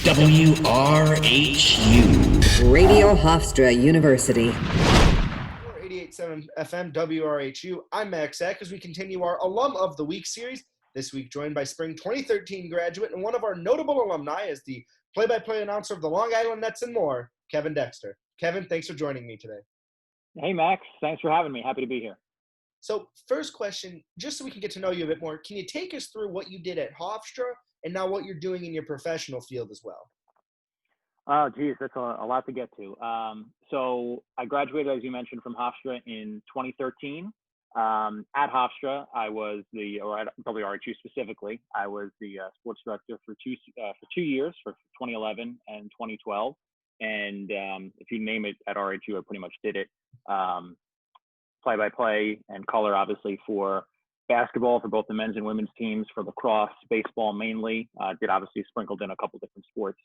WRHU Radio Hofstra University. 88.7 FM WRHU. I'm Max Sack as we continue our Alum of the Week series. This week joined by spring 2013 graduate and one of our notable alumni as the play-by-play announcer of the Long Island Nets and more, Kevin Dexter. Kevin, thanks for joining me today. Hey, Max. Thanks for having me. Happy to be here. So first question, just so we can get to know you a bit more, can you take us through what you did at Hofstra and now what you're doing in your professional field as well? Oh, geez, that's a lot to get to. So I graduated, as you mentioned, from Hofstra in 2013. At Hofstra, I was or at WRHU specifically, I was the sports director for 2 years, for 2011 and 2012. And if you name it at RHU, I pretty much did it. Play-by-play and color, obviously, for basketball, for both the men's and women's teams, for lacrosse, baseball mainly. Did obviously sprinkled in a couple different sports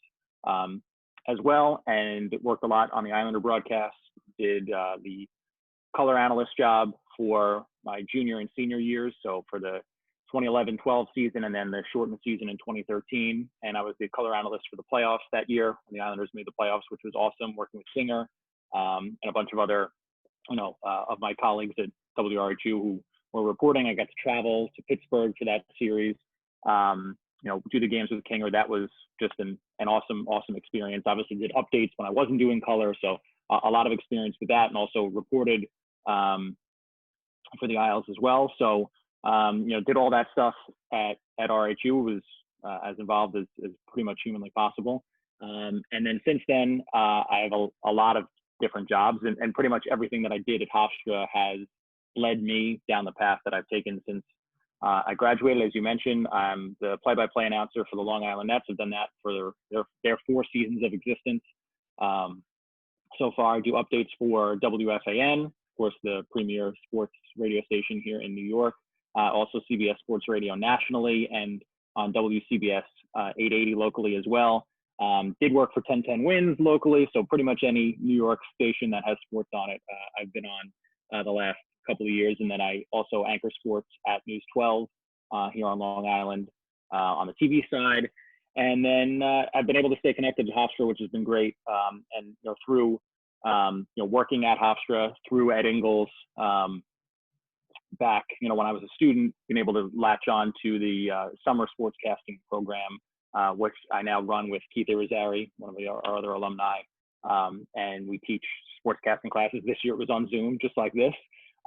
as well, and worked a lot on the Islander broadcast. Did the color analyst job for my junior and senior years, so for the 2011-12 season and then the shortened season in 2013. And I was the color analyst for the playoffs that year when the Islanders made the playoffs, which was awesome, working with Singer and a bunch of other of my colleagues at WRHU who were reporting. I got to travel to Pittsburgh for that series, do the games with Kinger. That was just an awesome experience. Obviously did updates when I wasn't doing color, so a lot of experience with that, and also reported for the Isles as well. So, did all that stuff at RHU, was as involved as pretty much humanly possible. And then since then, I have a lot of different jobs, and pretty much everything that I did at Hofstra has led me down the path that I've taken since I graduated. As you mentioned, I'm the play-by-play announcer for the Long Island Nets. I've done that for their 4 seasons of existence. So far, I do updates for WFAN, of course, the premier sports radio station here in New York, also CBS Sports Radio nationally, and on WCBS 880 locally as well. Did work for 1010 Wins locally, so pretty much any New York station that has sports on it, I've been on the last couple of years. And then I also anchor sports at News 12 here on Long Island on the TV side. And then I've been able to stay connected to Hofstra, which has been great. And through working at Hofstra, through Ed Ingles, back when I was a student, being able to latch on to the summer sportscasting program, which I now run with Keith Irizarry, one of our other alumni, and we teach sportscasting classes. This year it was on Zoom, just like this,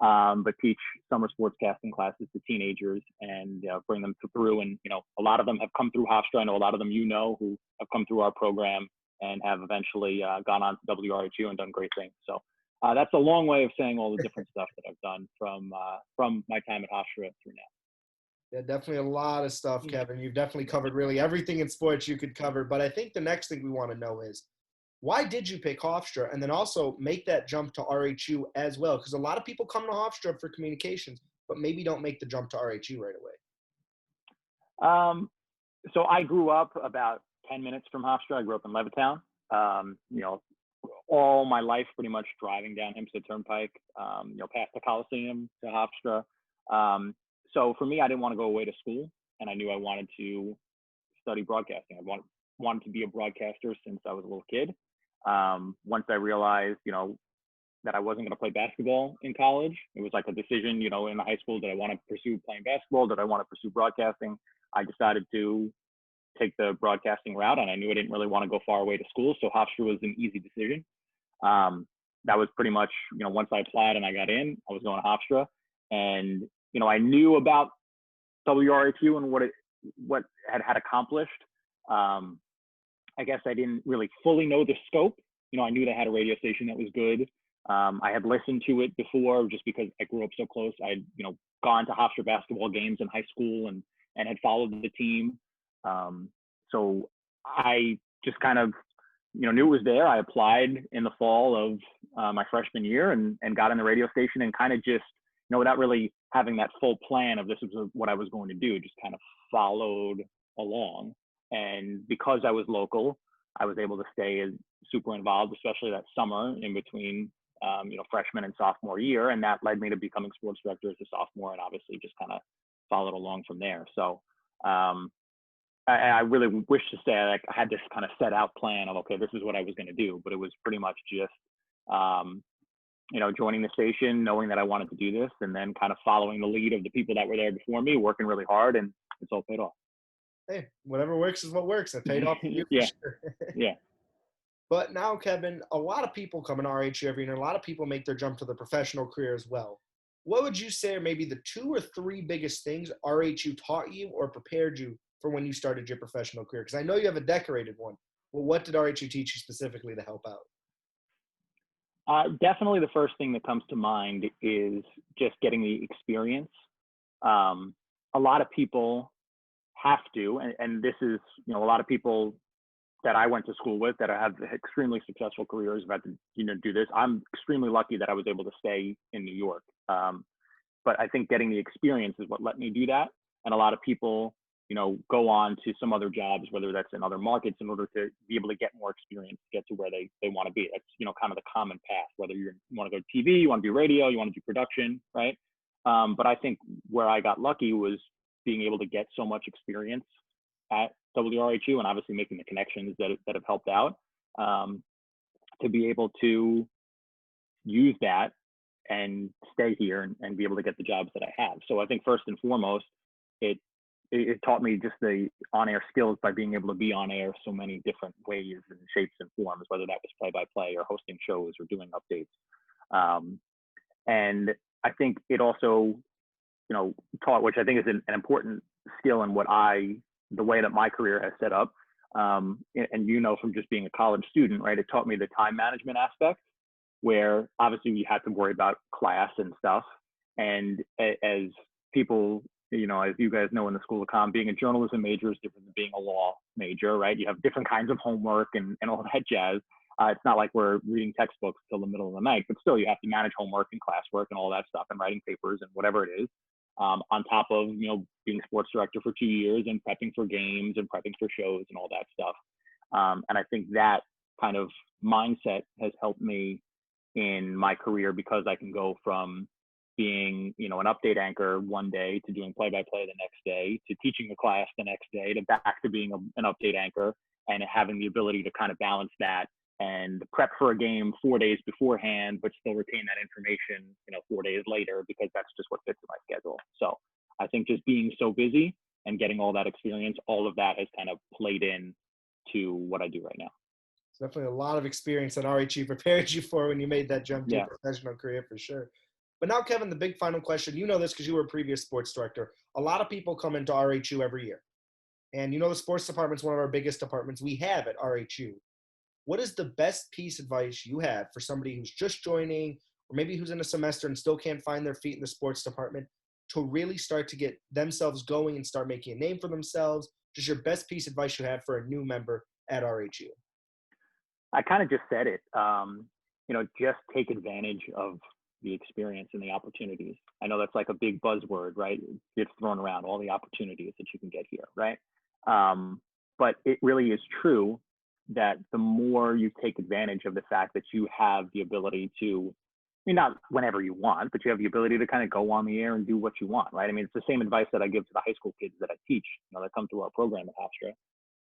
but teach summer sportscasting classes to teenagers and bring them through. And a lot of them have come through Hofstra. I know a lot of them who have come through our program and have eventually gone on to WRHU and done great things. So that's a long way of saying all the different stuff that I've done from my time at Hofstra through now. Yeah, definitely a lot of stuff, Kevin. You've definitely covered really everything in sports you could cover. But I think the next thing we want to know is, why did you pick Hofstra and then also make that jump to RHU as well? Because a lot of people come to Hofstra for communications, but maybe don't make the jump to RHU right away. So I grew up about 10 minutes from Hofstra. I grew up in Levittown. All my life pretty much driving down Hempstead Turnpike, past the Coliseum to Hofstra. So for me, I didn't want to go away to school, and I knew I wanted to study broadcasting. I wanted to be a broadcaster since I was a little kid. Once I realized, that I wasn't going to play basketball in college, it was like a decision, in high school, did I want to pursue playing basketball? Did I want to pursue broadcasting? I decided to take the broadcasting route, and I knew I didn't really want to go far away to school. So Hofstra was an easy decision. That was pretty much, once I applied and I got in, I was going to Hofstra. And I knew about WRHU and what had accomplished. I guess I didn't really fully know the scope. I knew they had a radio station that was good. I had listened to it before just because I grew up so close. I'd gone to Hofstra basketball games in high school and had followed the team. So I just kind of knew it was there. I applied in the fall of my freshman year and got in the radio station, and kind of just without really having that full plan of this was what I was going to do, just kind of followed along. And because I was local, I was able to stay super involved, especially that summer in between, freshman and sophomore year. And that led me to becoming sports director as a sophomore, and obviously just kind of followed along from there. So I really wish to say like I had this kind of set out plan of, okay, this is what I was going to do, but it was pretty much just, joining the station, knowing that I wanted to do this, and then kind of following the lead of the people that were there before me, working really hard, and it's all paid off. Hey, whatever works is what works. It paid off for you for Yeah. sure. Yeah. But now, Kevin, a lot of people come in RHU every year, and a lot of people make their jump to the professional career as well. What would you say are maybe the 2 or 3 biggest things RHU taught you or prepared you for when you started your professional career? Because I know you have a decorated one. Well, what did RHU teach you specifically to help out? Definitely the first thing that comes to mind is just getting the experience. A lot of people have to, and this is, a lot of people that I went to school with that have extremely successful careers have had to, do this. I'm extremely lucky that I was able to stay in New York. But I think getting the experience is what let me do that. And a lot of people, go on to some other jobs, whether that's in other markets, in order to be able to get more experience, get to where they want to be. That's, kind of the common path, whether you want to go to TV, you want to do radio, you want to do production, right? But I think where I got lucky was being able to get so much experience at WRHU and obviously making the connections that have helped out, to be able to use that and stay here and be able to get the jobs that I have. So I think first and foremost, it taught me just the on-air skills by being able to be on air so many different ways and shapes and forms, whether that was play-by-play or hosting shows or doing updates. And I think it also, taught, which I think is an important skill in the way that my career has set up. And from just being a college student, right, it taught me the time management aspect, where obviously we had to worry about class and stuff. And as people, as you guys know in the School of Comm, being a journalism major is different than being a law major, right? You have different kinds of homework and all that jazz. It's not like we're reading textbooks till the middle of the night, but still you have to manage homework and classwork and all that stuff and writing papers and whatever it is. On top of, being sports director for 2 years and prepping for games and prepping for shows and all that stuff. And I think that kind of mindset has helped me in my career, because I can go from being, an update anchor one day to doing play-by-play the next day, to teaching a class the next day, to back to being an update anchor, and having the ability to kind of balance that and prep for a game 4 days beforehand, but still retain that information, 4 days later, because that's just what fits in my schedule. So I think just being so busy and getting all that experience, all of that has kind of played in to what I do right now. It's definitely a lot of experience that RHU prepared you for when you made that jump to a professional career, for sure. But now, Kevin, the big final question, this because you were a previous sports director. A lot of people come into RHU every year. And the sports department is one of our biggest departments we have at RHU. What is the best piece of advice you have for somebody who's just joining, or maybe who's in a semester and still can't find their feet in the sports department, to really start to get themselves going and start making a name for themselves? Just your best piece of advice you have for a new member at RHU. I kind of just said it, just take advantage of the experience and the opportunities. I know that's like a big buzzword, right? It's thrown around, all the opportunities that you can get here, right? But it really is true that the more you take advantage of the fact that you have the ability to, not whenever you want, but you have the ability to kind of go on the air and do what you want, right? I mean, it's the same advice that I give to the high school kids that I teach, that come through our program at Hofstra.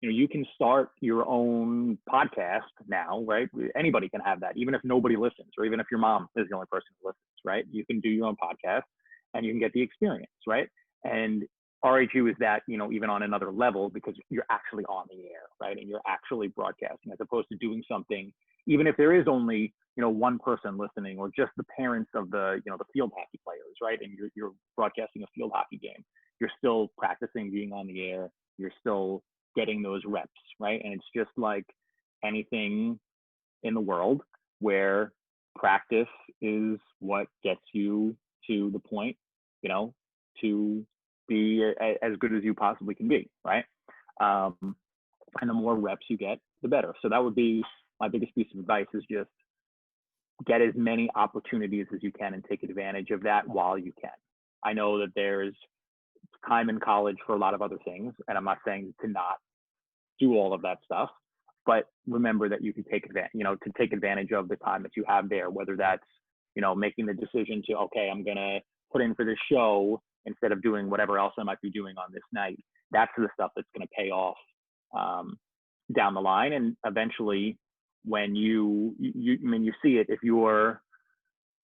You can start your own podcast now, right? Anybody can have that, even if nobody listens, or even if your mom is the only person who listens, right? You can do your own podcast and you can get the experience, right? And RHU is that, even on another level, because you're actually on the air, right? And you're actually broadcasting, as opposed to doing something, even if there is only, one person listening, or just the parents of the, the field hockey players, right? And you're broadcasting a field hockey game. You're still practicing being on the air. You're still getting those reps, right? And it's just like anything in the world, where practice is what gets you to the point, to be as good as you possibly can be, right? And the more reps you get, the better. So that would be my biggest piece of advice, is just get as many opportunities as you can and take advantage of that while you can. I know that there's time in college for a lot of other things, and I'm not saying to not do all of that stuff, but remember that you can take advantage of the time that you have there, whether that's, making the decision to, okay, I'm going to put in for this show instead of doing whatever else I might be doing on this night. that's the stuff that's going to pay off down the line. And eventually, when you see it, if you're,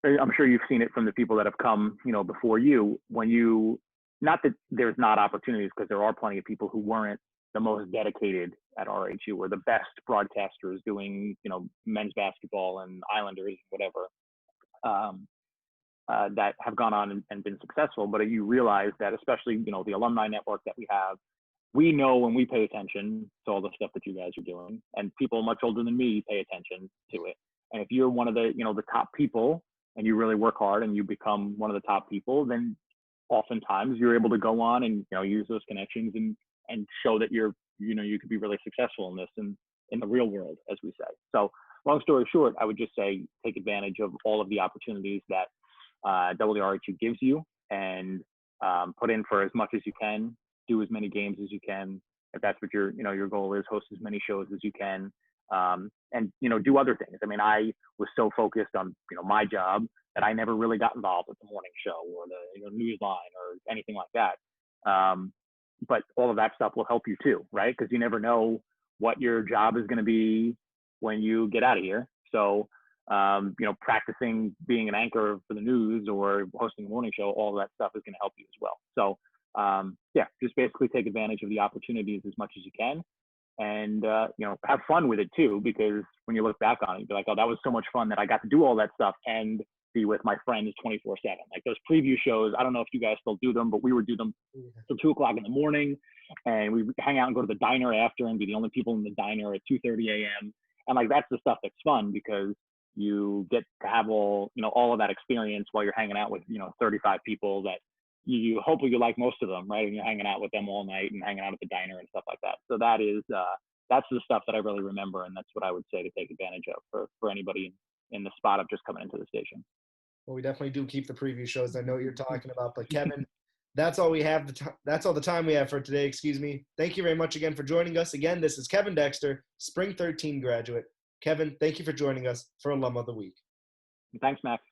I'm sure you've seen it from the people that have come, before you, not that there's not opportunities, because there are plenty of people who weren't the most dedicated at RHU or the best broadcasters doing, men's basketball and Islanders, whatever, that have gone on and been successful. But you realize that, especially, the alumni network that we have, we know when we pay attention to all the stuff that you guys are doing, and people much older than me pay attention to it. And if you're one of the, the top people, and you really work hard and you become one of the top people, then oftentimes you're able to go on and, use those connections and show that you could be really successful in this and in the real world, as we say. So long story short, I would just say, take advantage of all of the opportunities that WRHU gives you, and put in for as much as you can, do as many games as you can. If that's what your goal is, host as many shows as you can. And do other things. I mean, I was so focused on my job that I never really got involved with the morning show or the news line or anything like that. But all of that stuff will help you too, right? Because you never know what your job is going to be when you get out of here. So practicing being an anchor for the news or hosting a morning show, all of that stuff is going to help you as well. So just basically take advantage of the opportunities as much as you can. And, have fun with it too, because when you look back on it, you'll be like, oh, that was so much fun that I got to do all that stuff and be with my friends 24/7. Like those preview shows, I don't know if you guys still do them, but we would do them till 2:00 in the morning, and we would hang out and go to the diner after and be the only people in the diner at 2:30 a.m. And like, that's the stuff that's fun, because you get to have all of that experience while you're hanging out with, 35 people that you hopefully you like most of them, right? And you're hanging out with them all night and hanging out at the diner and stuff like that. So that is, that's the stuff that I really remember. And that's what I would say to take advantage of for anybody in the spot of just coming into the station. Well, we definitely do keep the preview shows. I know what you're talking about, but Kevin, that's all we have. That's all the time we have for today. Excuse me. Thank you very much again for joining us. Again, this is Kevin Dexter, Spring 13 graduate. Kevin, thank you for joining us for Alum of the Week. Thanks, Max.